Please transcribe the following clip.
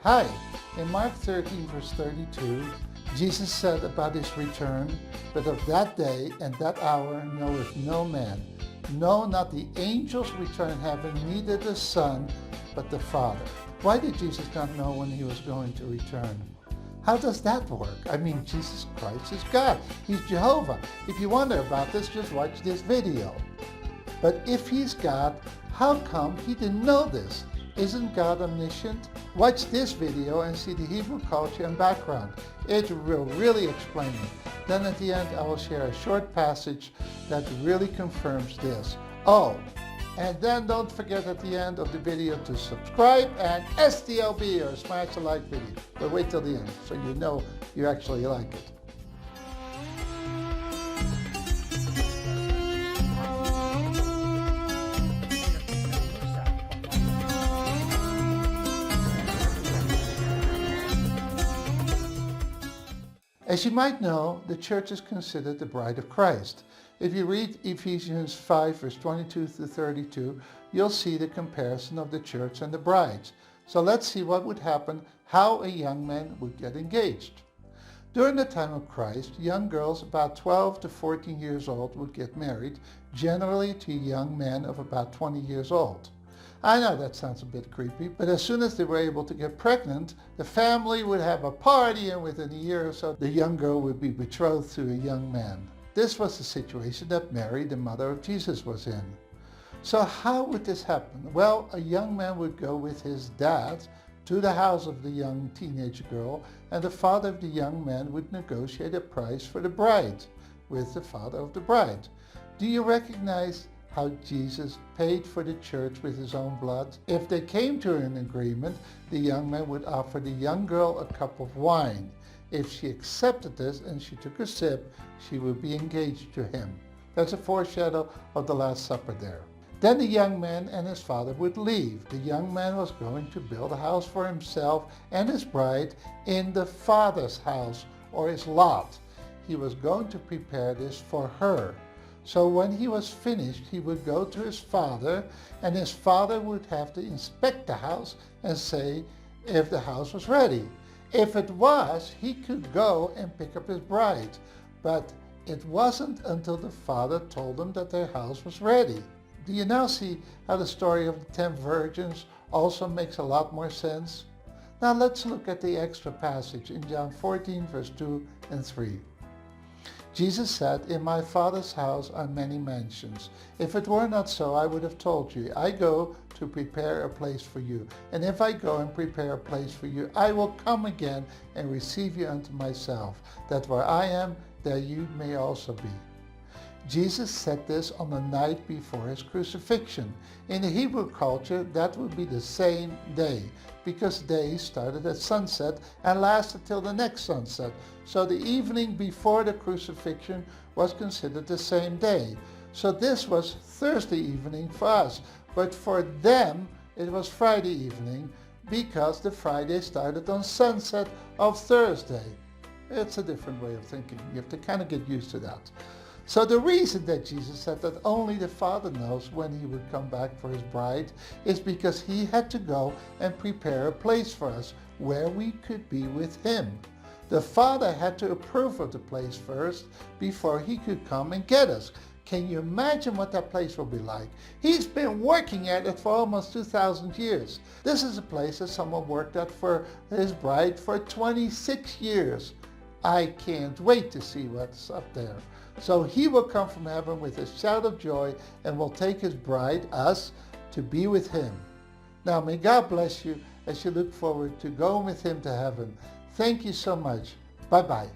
Hi, in Mark 13 verse 32, Jesus said about his return, "But of that day and that hour knoweth no man, no, not the angels which are in heaven, neither the Son, but the Father." Why did Jesus not know when he was going to return? How does that work? I mean, Jesus Christ is God. He's Jehovah. If you wonder about this, just watch this video. But if he's God, how come he didn't know this? Isn't God omniscient? Watch this video and see the Hebrew culture and background. It will really explain it. Then at the end, I will share a short passage that really confirms this. Oh, and then don't forget at the end of the video to subscribe and STLB or smash the like video. But wait till the end so you know you actually like it. As you might know, the church is considered the bride of Christ. If you read Ephesians 5 verse 22 to 32, you'll see the comparison of the church and the brides. So let's see what would happen, how a young man would get engaged. During the time of Christ, young girls about 12 to 14 years old would get married, generally to young men of about 20 years old. I know that sounds a bit creepy, but as soon as they were able to get pregnant, the family would have a party, and within a year or so, the young girl would be betrothed to a young man. This was the situation that Mary, the mother of Jesus, was in. So how would this happen? Well, a young man would go with his dad to the house of the young teenage girl, and the father of the young man would negotiate a price for the bride with the father of the bride. Do you recognize how Jesus paid for the church with his own blood? If they came to an agreement, the young man would offer the young girl a cup of wine. If she accepted this and she took a sip, she would be engaged to him. That's a foreshadow of the Last Supper there. Then the young man and his father would leave. The young man was going to build a house for himself and his bride in the father's house, or his lot. He was going to prepare this for her. So when he was finished, he would go to his father, and his father would have to inspect the house and say if the house was ready. If it was, he could go and pick up his bride. But it wasn't until the father told them that their house was ready. Do you now see how the story of the 10 virgins also makes a lot more sense? Now let's look at the extra passage in John 14 verse 2 and 3. Jesus said, "In my Father's house are many mansions. If it were not so, I would have told you. I go to prepare a place for you. And if I go and prepare a place for you, I will come again and receive you unto myself, that where I am, there you may also be." Jesus said this on the night before his crucifixion. In the Hebrew culture, that would be the same day, because days started at sunset and lasted till the next sunset. So the evening before the crucifixion was considered the same day. So this was Thursday evening for us, but for them it was Friday evening, because the Friday started on sunset of Thursday. It's a different way of thinking. You have to kind of get used to that. So the reason that Jesus said that only the Father knows when he would come back for his bride is because he had to go and prepare a place for us where we could be with him. The Father had to approve of the place first before he could come and get us. Can you imagine what that place will be like? He's been working at it for almost 2,000 years. This is a place that someone worked at for his bride for 26 years. I can't wait to see what's up there. So he will come from heaven with a shout of joy and will take his bride, us, to be with him. Now may God bless you as you look forward to going with him to heaven. Thank you so much. Bye-bye.